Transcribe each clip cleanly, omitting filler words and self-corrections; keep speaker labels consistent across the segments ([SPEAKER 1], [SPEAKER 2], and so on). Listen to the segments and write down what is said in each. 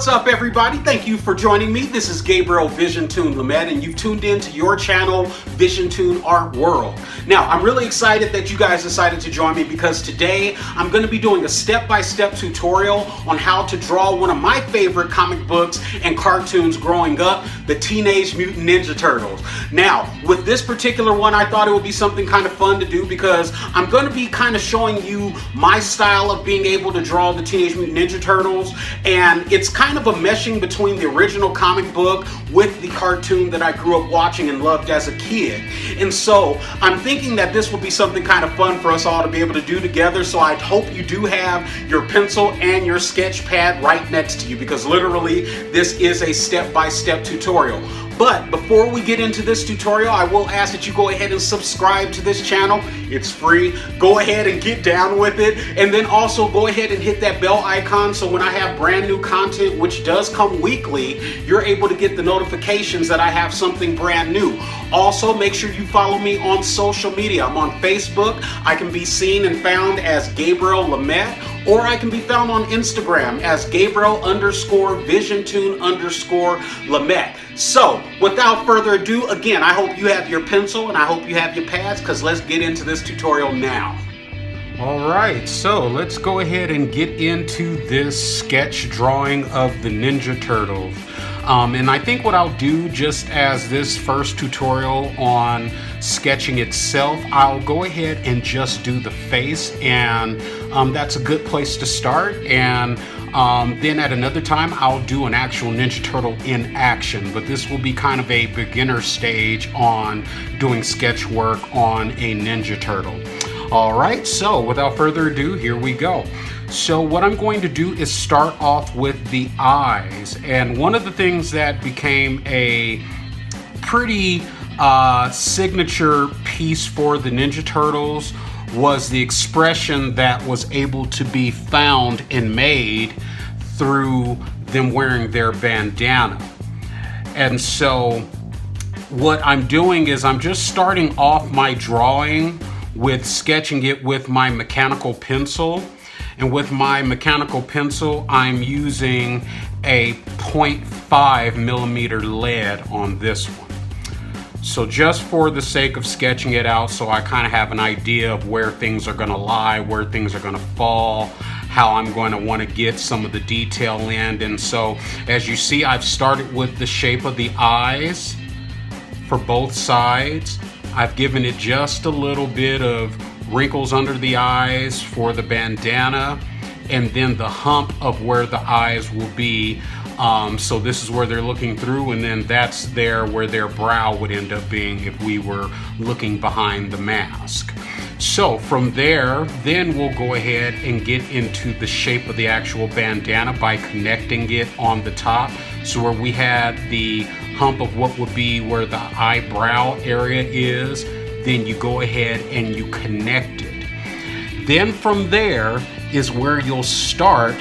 [SPEAKER 1] up, everybody? Thank you for joining me. This is Gabriel Visiontoon Lamette, and you've tuned in to your channel, Visiontoon Art World. Now, I'm really excited that you guys decided to join me because today I'm going to be doing a step-by-step tutorial on how to draw one of my favorite comic books and cartoons growing up, the Teenage Mutant Ninja Turtles. Now, with this particular one, I thought it would be something kind of fun to do because I'm going to be kind of showing you my style of being able to draw the Teenage Mutant Ninja Turtles, and it's kind of a meshing between the original comic book with the cartoon that I grew up watching and loved as a kid. And so I'm thinking that this will be something kind of fun for us all to be able to do together, so I hope you do have your pencil and your sketch pad right next to you, because literally this is a step-by-step tutorial. But before we get into this tutorial, I will ask that you go ahead and subscribe to this channel. It's free. Go ahead and get down with it. And then also go ahead and hit that bell icon so when I have brand new content, which does come weekly, you're able to get the notifications that I have something brand new. Also, make sure you follow me on social media. I'm on Facebook. I can be seen and found as Gabriel Lamette, or I can be found on Instagram as Gabriel_Visiontoon_Lamette. So, without further ado, again, I hope you have your pencil and I hope you have your pads, because let's get into this tutorial now. Alright, so let's go ahead and get into this sketch drawing of the Ninja Turtles. And I think what I'll do, just as this first tutorial on sketching itself, I'll go ahead and just do the face, and that's a good place to start. And then at another time I'll do an actual Ninja Turtle in action, but this will be kind of a beginner stage on doing sketch work on a Ninja Turtle. Alright, so without further ado, here we go. So what I'm going to do is start off with the eyes, and one of the things that became a pretty signature piece for the Ninja Turtles was the expression that was able to be found and made through them wearing their bandana. And so what I'm doing is I'm just starting off my drawing with sketching it with my mechanical pencil. And with my mechanical pencil, I'm using a 0.5 millimeter lead on this one. So just for the sake of sketching it out, so I kind of have an idea of where things are going to lie, where things are going to fall, how I'm going to want to get some of the detail in. And so as you see, I've started with the shape of the eyes for both sides. I've given it just a little bit of wrinkles under the eyes for the bandana, and then the hump of where the eyes will be. So this is where they're looking through, and then that's there where their brow would end up being if we were looking behind the mask. So from there, then we'll go ahead and get into the shape of the actual bandana by connecting it on the top. So where we had the hump of what would be where the eyebrow area is, then you go ahead and you connect it. Then from there is where you'll start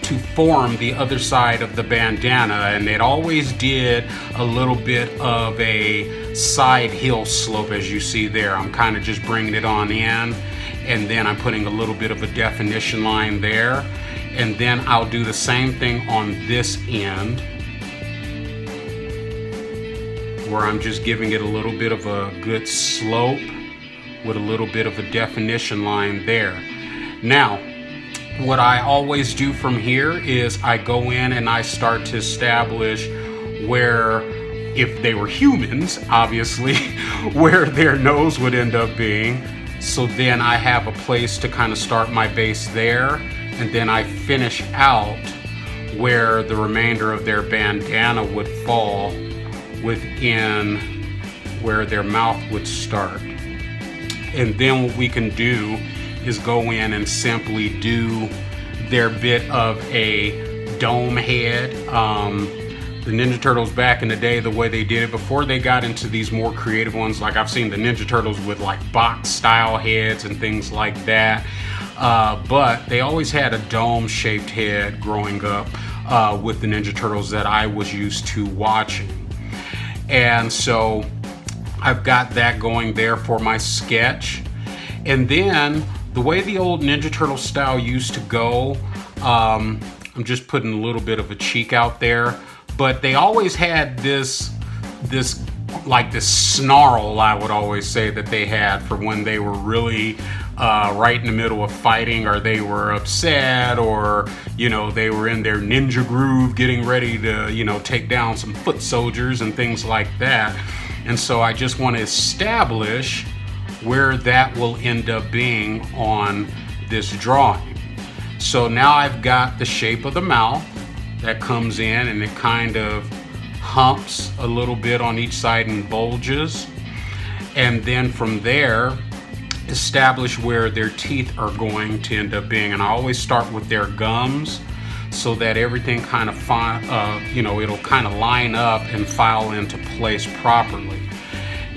[SPEAKER 1] to form the other side of the bandana, and it always did a little bit of a side hill slope, as you see there. I'm kind of just bringing it on in, and then I'm putting a little bit of a definition line there, and then I'll do the same thing on this end, where I'm just giving it a little bit of a good slope with a little bit of a definition line there. Now, what I always do from here is I go in and I start to establish where, if they were humans, obviously, where their nose would end up being. So then I have a place to kind of start my base there, and then I finish out where the remainder of their bandana would fall within where their mouth would start. And then what we can do is go in and simply do their bit of a dome head. The Ninja Turtles back in the day, the way they did it before they got into these more creative ones, like I've seen the Ninja Turtles with like box style heads and things like that, but they always had a dome shaped head growing up with the Ninja Turtles that I was used to watching. And so I've got that going there for my sketch. And then the way the old Ninja Turtle style used to go, I'm just putting a little bit of a cheek out there, but they always had this snarl, I would always say, that they had for when they were really right in the middle of fighting, or they were upset, or, you know, they were in their ninja groove getting ready to, you know, take down some foot soldiers and things like that. And so I just want to establish where that will end up being on this drawing. So now I've got the shape of the mouth that comes in, and it kind of humps a little bit on each side and bulges. And then from there, establish where their teeth are going to end up being. And I always start with their gums so that everything kind of, it'll kind of line up and file into place properly.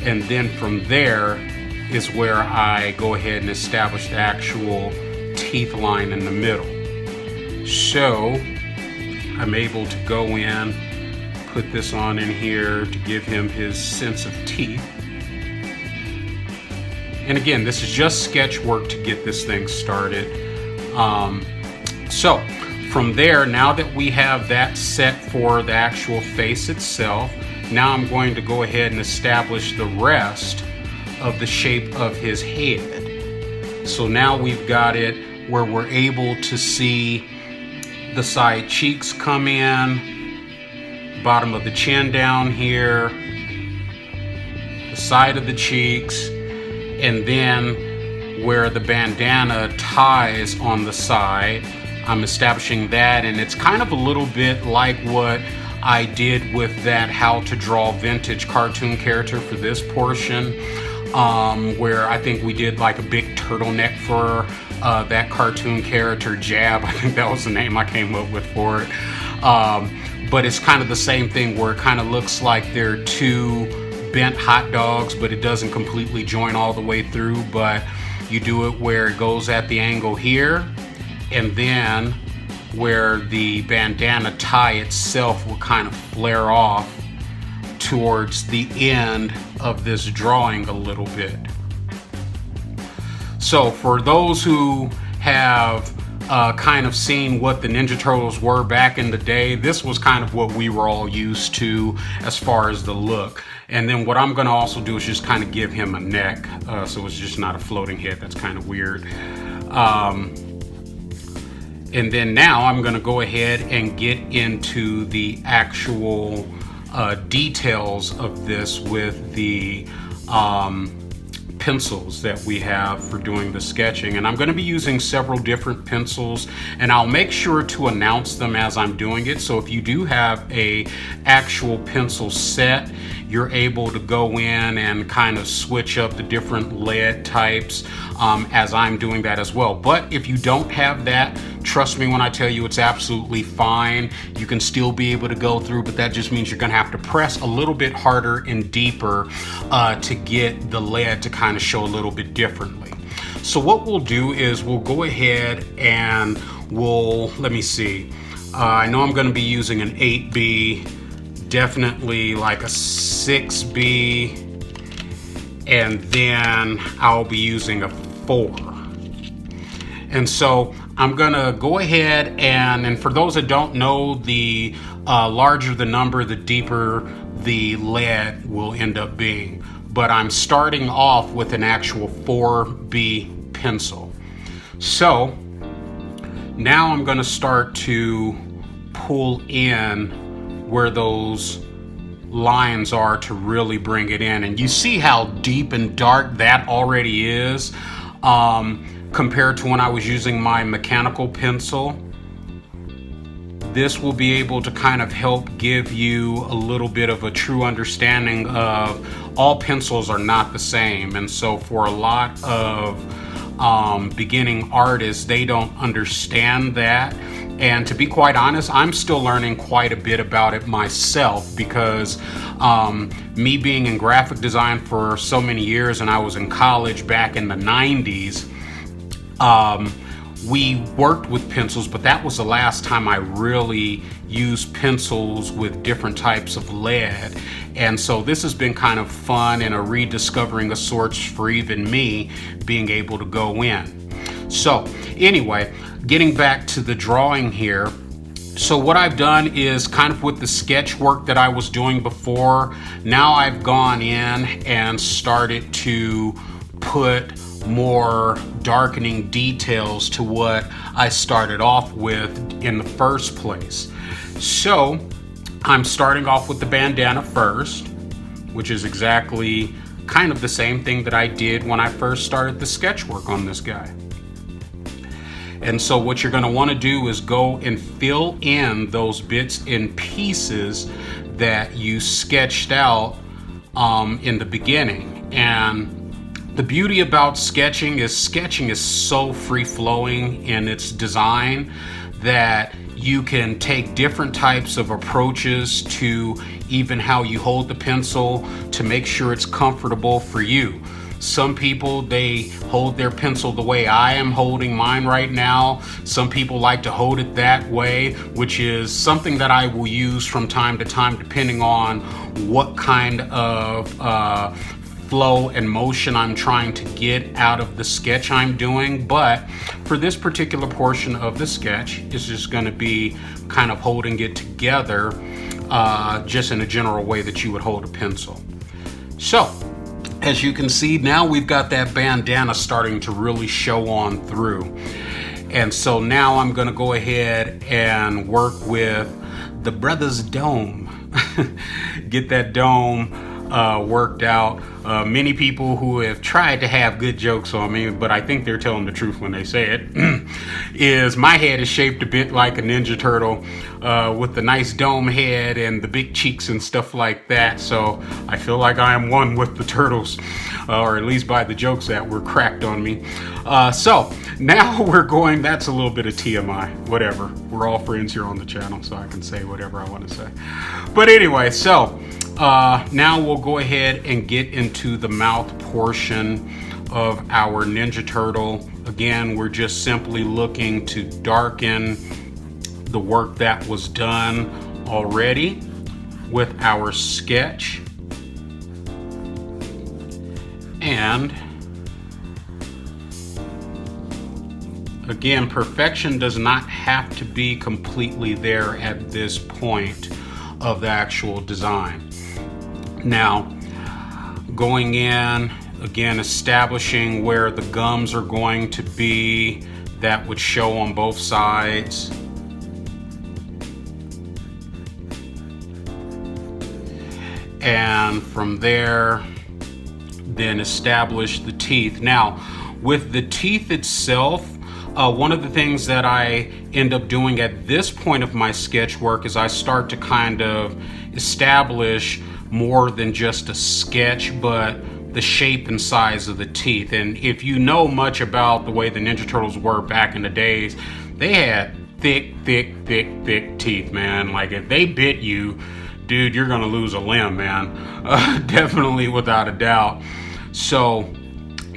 [SPEAKER 1] And then from there is where I go ahead and establish the actual teeth line in the middle. So I'm able to go in, put this on in here to give him his sense of teeth. And again, this is just sketch work to get this thing started. So from there, now that we have that set for the actual face itself, now I'm going to go ahead and establish the rest of the shape of his head. So now we've got it where we're able to see the side cheeks come in, bottom of the chin down here, the side of the cheeks, and then where the bandana ties on the side. I'm establishing that, and it's kind of a little bit like what I did with that how to draw vintage cartoon character for this portion, where I think we did like a big turtleneck for that cartoon character, Jab. I think that was the name I came up with for it. But it's kind of the same thing where it kind of looks like they're two bent hot dogs, but it doesn't completely join all the way through. But you do it where it goes at the angle here, and then where the bandana tie itself will kind of flare off towards the end of this drawing a little bit. So for those who have kind of seen what the Ninja Turtles were back in the day, this was kind of what we were all used to as far as the look. And then what I'm going to also do is just kind of give him a neck, so it's just not a floating head. That's kind of weird. And then now I'm going to go ahead and get into the actual details of this with the pencils that we have for doing the sketching. And I'm going to be using several different pencils, and I'll make sure to announce them as I'm doing it. So if you do have a actual pencil set, you're able to go in and kind of switch up the different lead types as I'm doing that as well. But if you don't have that, trust me when I tell you it's absolutely fine. You can still be able to go through, but that just means you're going to have to press a little bit harder and deeper to get the lead to kind of show a little bit differently. So what we'll do is we'll go ahead and let me see. I know I'm going to be using an 8B, definitely like a 6B, and then I'll be using a 4. And so I'm gonna go ahead and for those that don't know, the larger the number, the deeper the lead will end up being. But I'm starting off with an actual 4B pencil. So now I'm gonna start to pull in where those lines are to really bring it in. And you see how deep and dark that already is compared to when I was using my mechanical pencil. This will be able to kind of help give you a little bit of a true understanding of all pencils are not the same. And so for a lot of beginning artists, they don't understand that. And to be quite honest, I'm still learning quite a bit about it myself, because me being in graphic design for so many years, and I was in college back in the 90s, we worked with pencils, but that was the last time I really used pencils with different types of lead. And so this has been kind of fun and a rediscovering of sorts for even me being able to go in. So anyway, getting back to the drawing here, So what I've done is kind of with the sketch work that I was doing before, now I've gone in and started to put more darkening details to what I started off with in the first place. So I'm starting off with the bandana first, which is exactly kind of the same thing that I did when I first started the sketch work on this guy. And so what you're going to want to do is go and fill in those bits and pieces that you sketched out in the beginning. And the beauty about sketching is so free-flowing in its design that you can take different types of approaches to even how you hold the pencil to make sure it's comfortable for you. Some people, they hold their pencil the way I am holding mine right now. Some people like to hold it that way, which is something that I will use from time to time depending on what kind of flow and motion I'm trying to get out of the sketch I'm doing. But for this particular portion of the sketch, it's just going to be kind of holding it together just in a general way that you would hold a pencil. So as you can see, now we've got that bandana starting to really show on through. And so now I'm going to go ahead and work with the brother's dome. Get that dome worked out. Many people who have tried to have good jokes on me, but I think they're telling the truth when they say it, is my head is shaped a bit like a Ninja Turtle with the nice dome head and the big cheeks and stuff like that. So I feel like I am one with the turtles, or at least by the jokes that were cracked on me. So now we're going, that's a little bit of TMI, whatever. We're all friends here on the channel, so I can say whatever I want to say. But anyway, so now we'll go ahead and get into the mouth portion of our Ninja Turtle. Again, we're just simply looking to darken the work that was done already with our sketch. And again, perfection does not have to be completely there at this point of the actual design. Now, going in, again, establishing where the gums are going to be, that would show on both sides. And from there, then establish the teeth. Now, with the teeth itself, one of the things that I end up doing at this point of my sketch work is I start to kind of establish more than just a sketch, but the shape and size of the teeth. And if you know much about the way the Ninja Turtles were back in the days, they had thick teeth, man. Like if they bit you, dude, you're gonna lose a limb, man. Definitely, without a doubt. So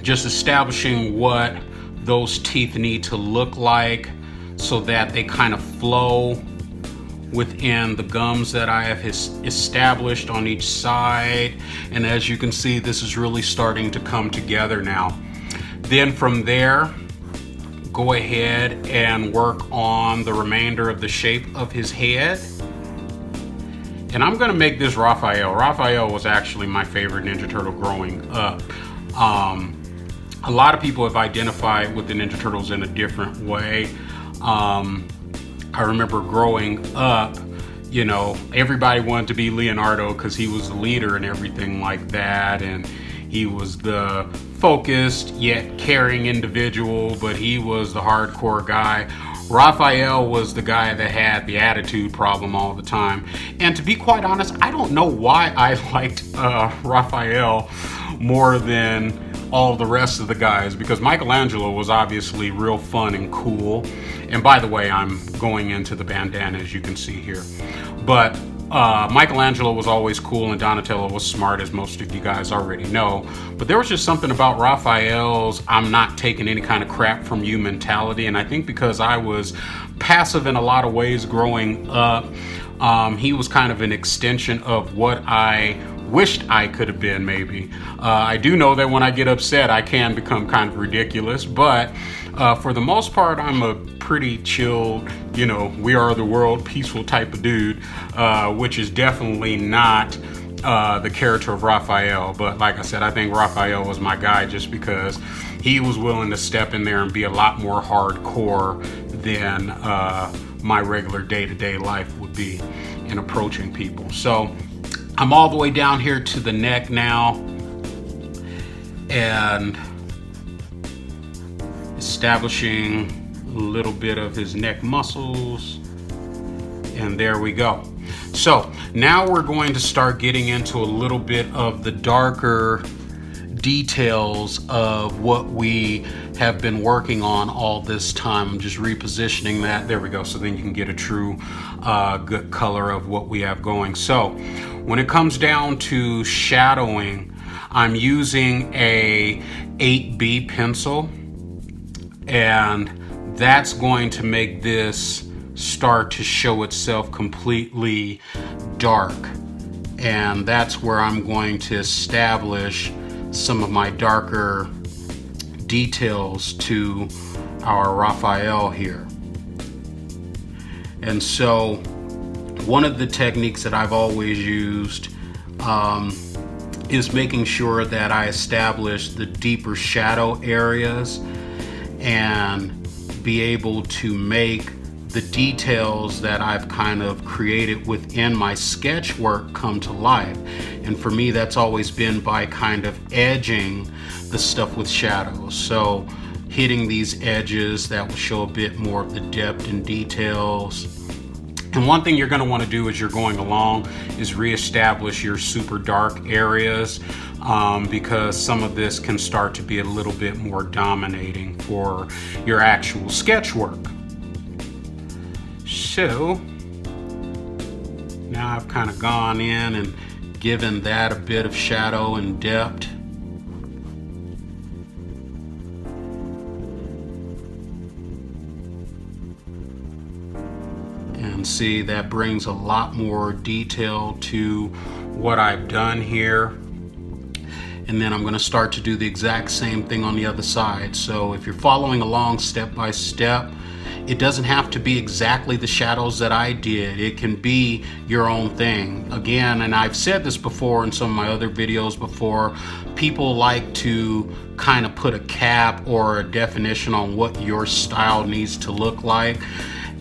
[SPEAKER 1] just establishing what those teeth need to look like so that they kind of flow within the gums that I have established on each side. And as you can see, this is really starting to come together now. Then from there, go ahead and work on the remainder of the shape of his head. And I'm gonna make this Raphael. Raphael was actually my favorite Ninja Turtle growing up. A lot of people have identified with the Ninja Turtles in a different way. I remember growing up, you know, everybody wanted to be Leonardo because he was the leader and everything like that, and he was the focused yet caring individual, but he was the hardcore guy. Raphael was the guy that had the attitude problem all the time. And to be quite honest, I don't know why I liked Raphael more than all the rest of the guys, because Michelangelo was obviously real fun and cool. And by the way, I'm going into the bandana, as you can see here. But Michelangelo was always cool, and Donatello was smart, as most of you guys already know. But there was just something about Raphael's I'm not taking any kind of crap from you mentality. And I think because I was passive in a lot of ways growing up, he was kind of an extension of what I wished I could have been, maybe. I do know that when I get upset, I can become kind of ridiculous, but For the most part, I'm a pretty chilled, you know, we are the world peaceful type of dude, which is definitely not the character of Raphael. But like I said, I think Raphael was my guy just because he was willing to step in there and be a lot more hardcore than my regular day-to-day life would be in approaching people. So I'm all the way down here to the neck now, and establishing a little bit of his neck muscles, and there we go. So now we're going to start getting into a little bit of the darker details of what we have been working on all this time. I'm just repositioning that. There we go. So then you can get a true good color of what we have going. So when it comes down to shadowing, I'm using a 8B pencil, and that's going to make this start to show itself completely dark. And that's where I'm going to establish some of my darker details to our Raphael here. And so one of the techniques that I've always used is making sure that I establish the deeper shadow areas and be able to make the details that I've kind of created within my sketch work come to life. And for me, that's always been by kind of edging the stuff with shadows. So hitting these edges that will show a bit more of the depth and details. And one thing you're going to want to do as you're going along is reestablish your super dark areas, because some of this can start to be a little bit more dominating for your actual sketch work. So now I've kind of gone in and given that a bit of shadow and depth. And see, that brings a lot more detail to what I've done here. And then I'm going to start to do the exact same thing on the other side. So if you're following along step by step, it doesn't have to be exactly the shadows that I did. It can be your own thing. Again, and I've said this before in some of my other videos before, people like to kind of put a cap or a definition on what your style needs to look like.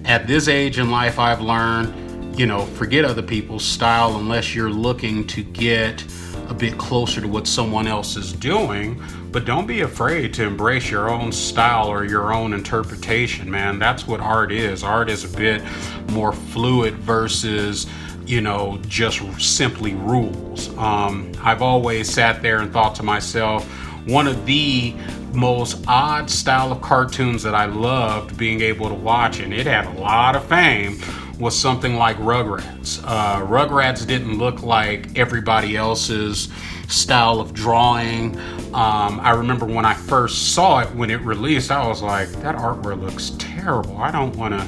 [SPEAKER 1] At this age in life, I've learned, you know, forget other people's style unless you're looking to get a bit closer to what someone else is doing. But don't be afraid to embrace your own style or your own interpretation, man. That's what art is. Art is a bit more fluid versus, you know, just simply rules. I've always sat there and thought to myself, one of the most odd style of cartoons that I loved being able to watch, and it had a lot of fame, was something like Rugrats. Rugrats didn't look like everybody else's style of drawing. I remember when I first saw it, when it released, I was like, that artwork looks terrible. I don't want to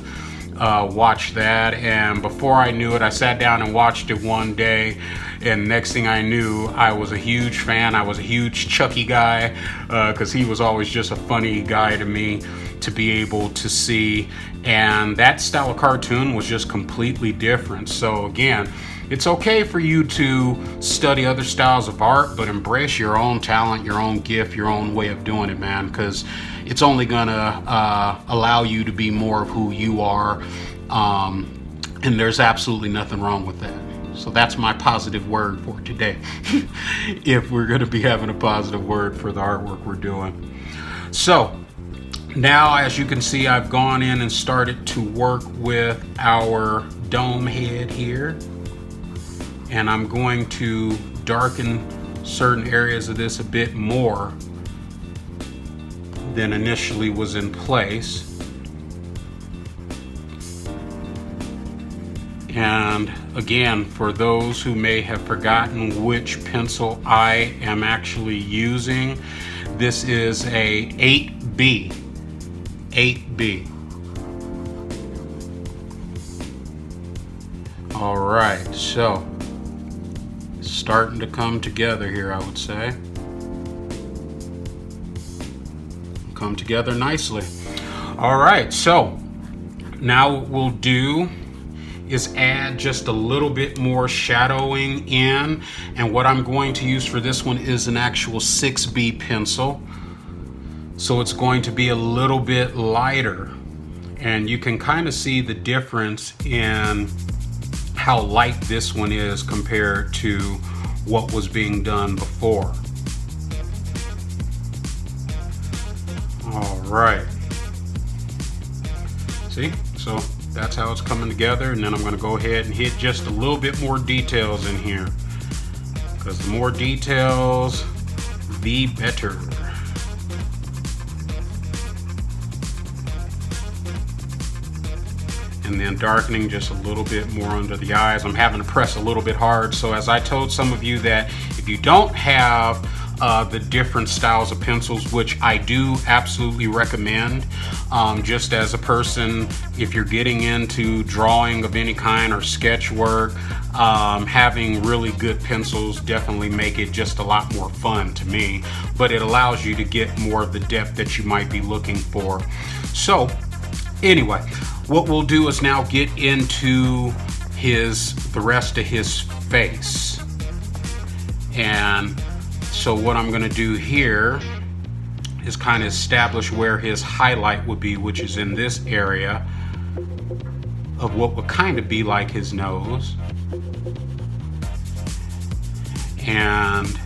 [SPEAKER 1] watch that. And before I knew it, I sat down and watched it one day, and next thing I knew, I was a huge fan. I was a huge Chucky guy, because he was always just a funny guy to me to be able to see. And that style of cartoon was just completely different. So again, it's okay for you to study other styles of art, but embrace your own talent, your own gift, your own way of doing it, man, because it's only gonna allow you to be more of who you are, and there's absolutely nothing wrong with that. So that's my positive word for today, if we're gonna be having a positive word for the artwork we're doing. So now, as you can see, I've gone in and started to work with our dome head here. And I'm going to darken certain areas of this a bit more than initially was in place. And again, for those who may have forgotten which pencil I am actually using, this is a 8B. 8B. All right, so starting to come together here, I would say. come together nicely. All right, so now what we'll do is add just a little bit more shadowing in, and what I'm going to use for this one is an actual 6B pencil. So it's going to be a little bit lighter, and you can kind of see the difference in how light this one is compared to what was being done before. All right. See? So that's how it's coming together, and then I'm going to go ahead and hit just a little bit more details in here, because the more details, the better. And then darkening just a little bit more under the eyes. I'm having to press a little bit hard. So as I told some of you, that if you don't have the different styles of pencils, which I do absolutely recommend, just as a person, if you're getting into drawing of any kind or sketch work, having really good pencils definitely make it just a lot more fun to me, but it allows you to get more of the depth that you might be looking for. So anyway, what we'll do is now get into the rest of his face. And so what I'm going to do here is kind of establish where his highlight would be, which is in this area of what would kind of be like his nose. And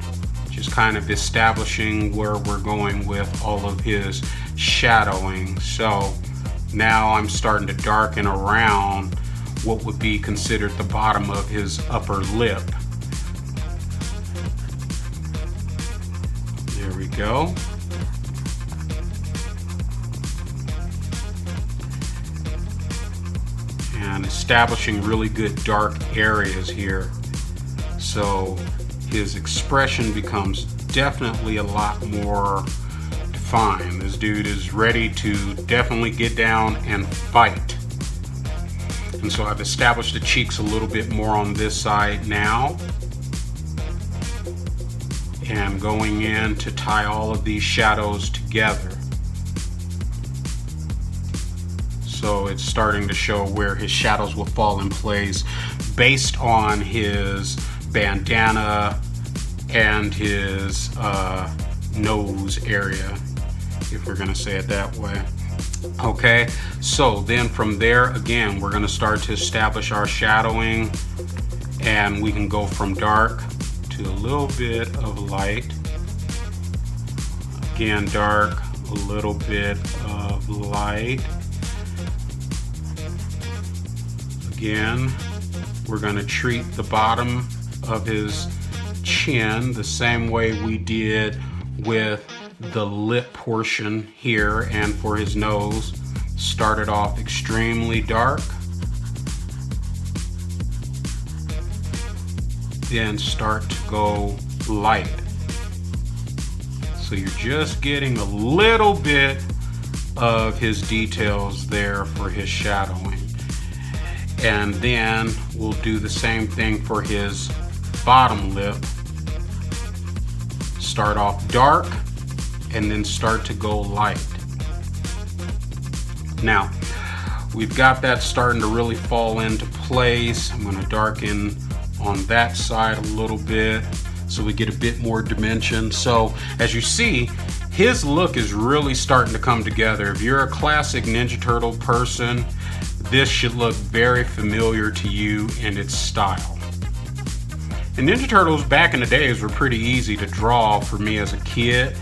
[SPEAKER 1] just kind of establishing where we're going with all of his shadowing. So now I'm starting to darken around what would be considered the bottom of his upper lip. There we go. And establishing really good dark areas here. So his expression becomes definitely a lot more defined. This dude is ready to definitely get down and fight. And so I've established the cheeks a little bit more on this side now. And going in to tie all of these shadows together. So it's starting to show where his shadows will fall in place based on his bandana and his nose area, if we're going to say it that way. Okay, so then from there, again, we're going to start to establish our shadowing, and we can go from dark to a little bit of light. Again, dark, a little bit of light. Again, we're going to treat the bottom of his chin the same way we did with the lip portion here, and for his nose, started off extremely dark, then start to go light. So you're just getting a little bit of his details there for his shadowing. And then we'll do the same thing for his bottom lip. Start off dark and then start to go light. Now, we've got that starting to really fall into place. I'm going to darken on that side a little bit so we get a bit more dimension. So as you see, his look is really starting to come together. If you're a classic Ninja Turtle person, this should look very familiar to you in its style. And Ninja Turtles back in the days were pretty easy to draw for me as a kid.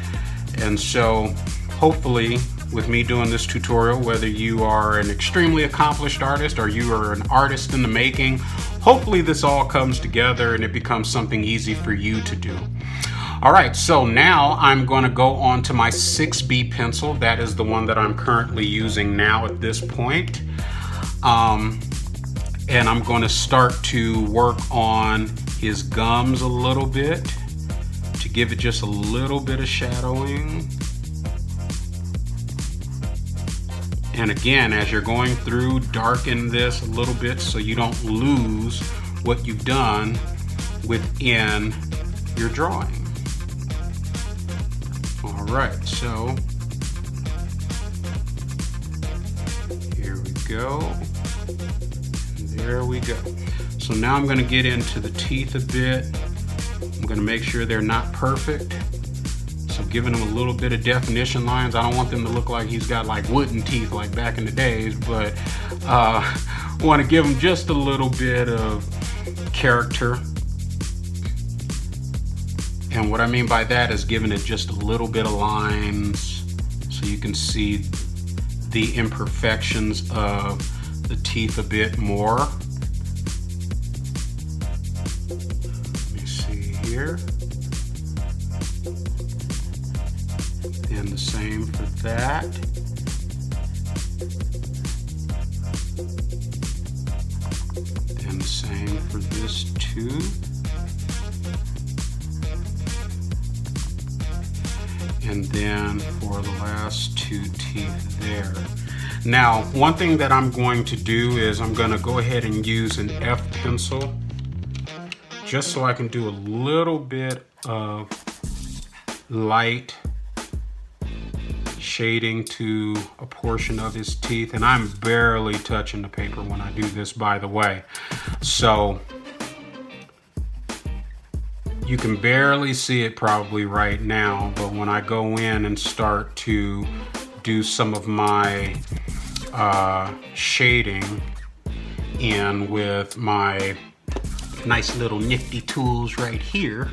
[SPEAKER 1] And so hopefully with me doing this tutorial, whether you are an extremely accomplished artist or you are an artist in the making, hopefully this all comes together and it becomes something easy for you to do. All right, so now I'm going to go on to my 6B pencil. That is the one that I'm currently using now at this point. And I'm going to start to work on his gums a little bit to give it just a little bit of shadowing. And again, as you're going through, darken this a little bit so you don't lose what you've done within your drawing. All right, so go. There we go. So now I'm going to get into the teeth a bit. I'm going to make sure they're not perfect. So giving them a little bit of definition lines. I don't want them to look like he's got like wooden teeth like back in the days, but want to give him just a little bit of character. And what I mean by that is giving it just a little bit of lines so you can see the imperfections of the teeth a bit more. Let me see here. And the same for that. And the same for this tooth. And then for the last two teeth there. Now, one thing that I'm going to do is I'm going to go ahead and use an F pencil just so I can do a little bit of light shading to a portion of his teeth. And I'm barely touching the paper when I do this, by the way. So you can barely see it probably right now, but when I go in and start to do some of my shading in with my nice little nifty tools right here,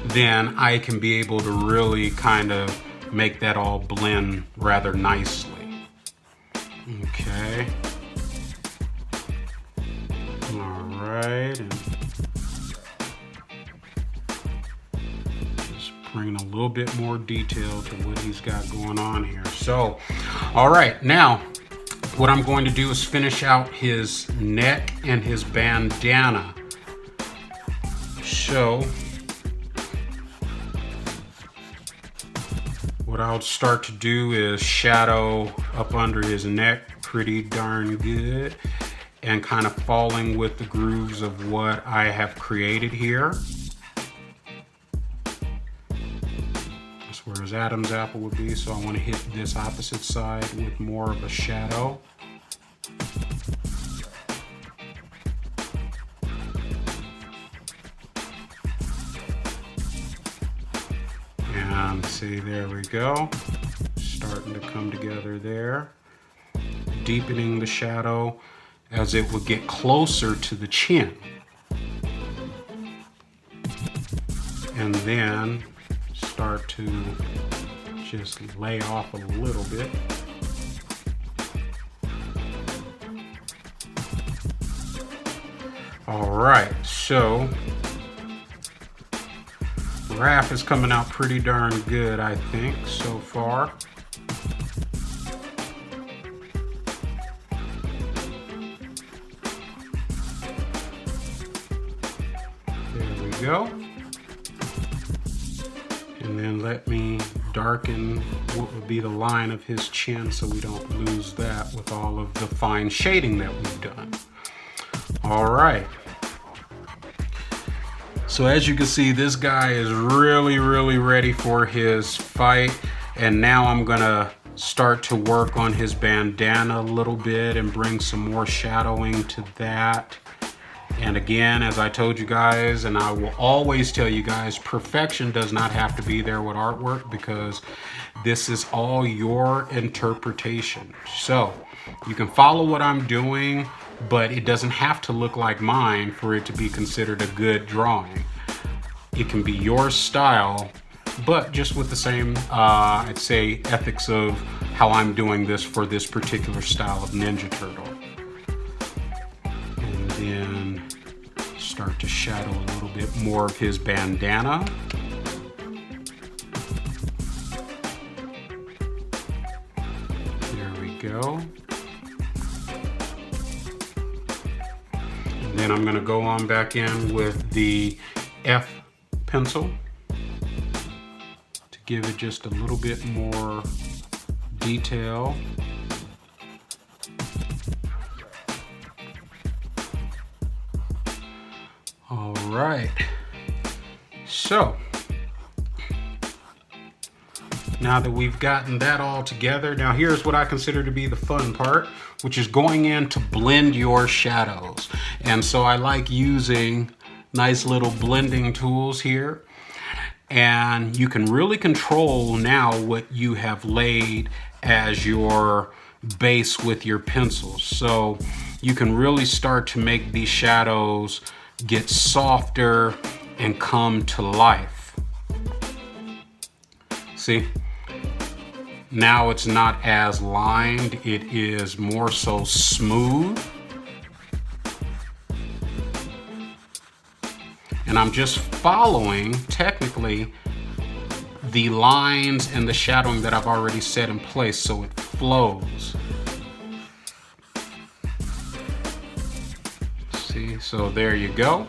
[SPEAKER 1] then I can be able to really kind of make that all blend rather nicely. Okay. All right. And bring a little bit more detail to what he's got going on here. So, all right, now what I'm going to do is finish out his neck and his bandana. So, what I'll start to do is shadow up under his neck pretty darn good and kind of falling with the grooves of what I have created here. Where his Adam's apple would be, so I want to hit this opposite side with more of a shadow. And see, there we go. Starting to come together there. Deepening the shadow as it would get closer to the chin. And then start to just lay off a little bit. All right, so Raph is coming out pretty darn good, I think, so far. There we go. And then let me darken what would be the line of his chin so we don't lose that with all of the fine shading that we've done. All right. So as you can see, this guy is really ready for his fight. And now I'm gonna start to work on his bandana a little bit and bring some more shadowing to that. And again, as I told you guys, and I will always tell you guys, perfection does not have to be there with artwork because this is all your interpretation. So you can follow what I'm doing, but it doesn't have to look like mine for it to be considered a good drawing. It can be your style, but just with the same, I'd say, ethics of how I'm doing this for this particular style of Ninja Turtle. And then start to shadow a little bit more of his bandana. There we go. And then I'm going to go on back in with the F pencil to give it just a little bit more detail. All right, so Now that we've gotten that all together, now here's what I consider to be the fun part, which is going in to blend your shadows. And so I like using nice little blending tools here. And you can really control now what you have laid as your base with your pencils. So you can really start to make these shadows get softer and come to life. See? Now it's not as lined, it is more so smooth. And I'm just following, technically, the lines and the shadowing that I've already set in place so it flows. See, so there you go.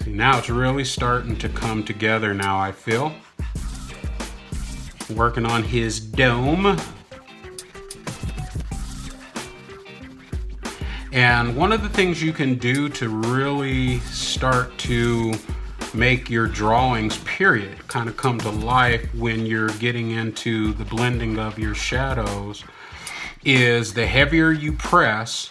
[SPEAKER 1] See, now it's really starting to come together now, I feel. Working on his dome. And one of the things you can do to really start to make your drawings, period, kind of come to life when you're getting into the blending of your shadows is the heavier you press,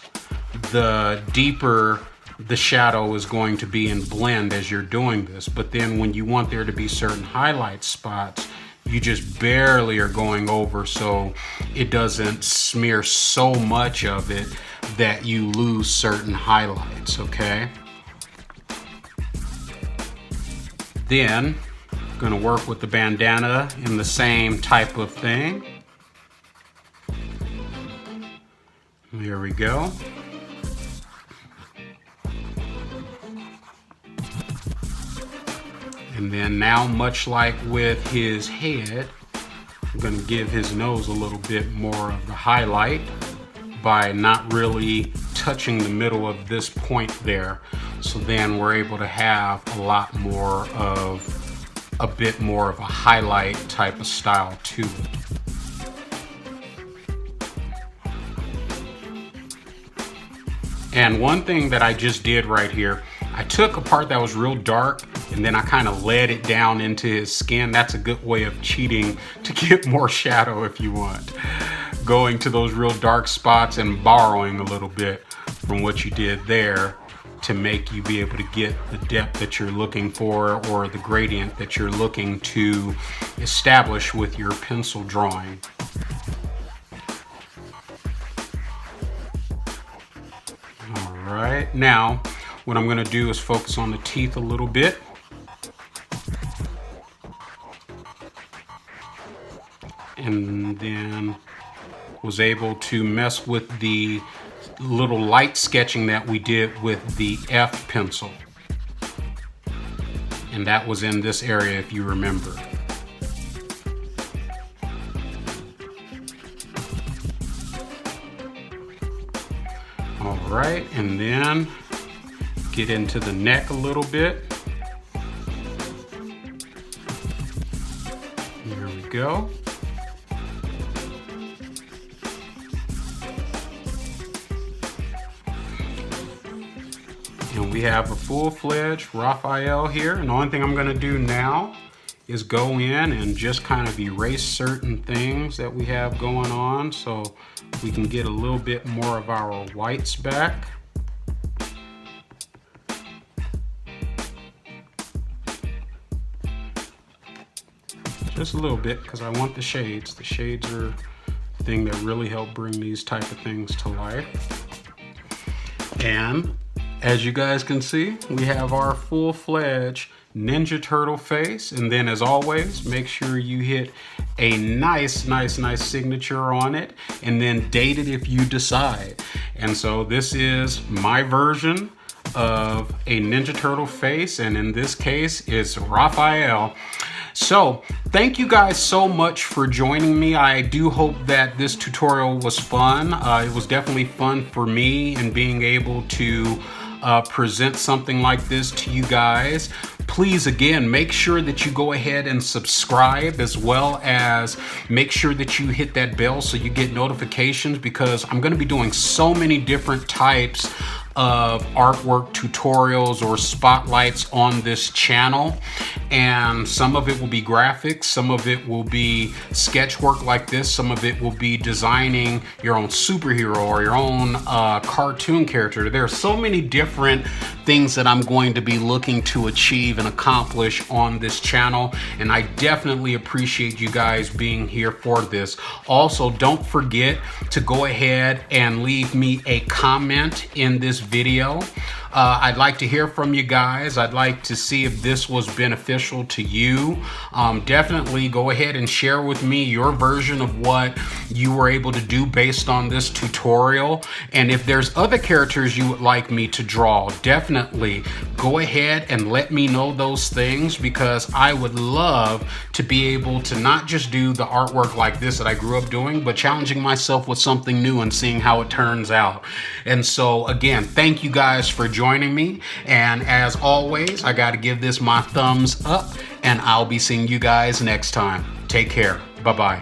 [SPEAKER 1] the deeper the shadow is going to be in blend as you're doing this. But then when you want there to be certain highlight spots, you just barely are going over so it doesn't smear so much of it that you lose certain highlights, okay? Then, I'm gonna work with the bandana in the same type of thing. There we go. And then now, much like with his head, I'm going to give his nose a little bit more of the highlight by not really touching the middle of this point there. So then we're able to have a bit more of a highlight type of style to it. And one thing that I just did right here, I took a part that was real dark and then I kind of laid it down into his skin. That's a good way of cheating to get more shadow if you want. Going to those real dark spots and borrowing a little bit from what you did there to make you be able to get the depth that you're looking for or the gradient that you're looking to establish with your pencil drawing. All right, now what I'm going to do is focus on the teeth a little bit. And then was able to mess with the little light sketching that we did with the F pencil. And that was in this area if you remember. All right, and then get into the neck a little bit. Here we go. And we have a full-fledged Raphael here. And the only thing I'm going to do now is go in and just kind of erase certain things that we have going on so we can get a little bit more of our whites back. Just a little bit because I want the shades. The shades are the thing that really help bring these type of things to life. And as you guys can see, we have our full-fledged Ninja Turtle face. And then as always, make sure you hit a nice signature on it and then date it if you decide. And so this is my version of a Ninja Turtle face. And in this case, it's Raphael. So thank you guys so much for joining me. I do hope that this tutorial was fun. It was definitely fun for me and being able to present something like this to you guys. Please, again, make sure that you go ahead and subscribe, as well as make sure that you hit that bell so you get notifications, because I'm going to be doing so many different types of artwork tutorials or spotlights on this channel, and some of it will be graphics, some of it will be sketch work like this, some of it will be designing your own superhero or your own cartoon character. There are so many different things that I'm going to be looking to achieve and accomplish on this channel, and I definitely appreciate you guys being here for this. Also, don't forget to go ahead and leave me a comment in this video. I'd like to hear from you guys. I'd like to see if this was beneficial to you. Definitely go ahead and share with me your version of what you were able to do based on this tutorial. And if there's other characters you would like me to draw, definitely go ahead and let me know those things, because I would love to be able to not just do the artwork like this that I grew up doing, but challenging myself with something new and seeing how it turns out. And so again, thank you guys for joining me. And as always, I got to give this my thumbs up, and I'll be seeing you guys next time. Take care. Bye-bye.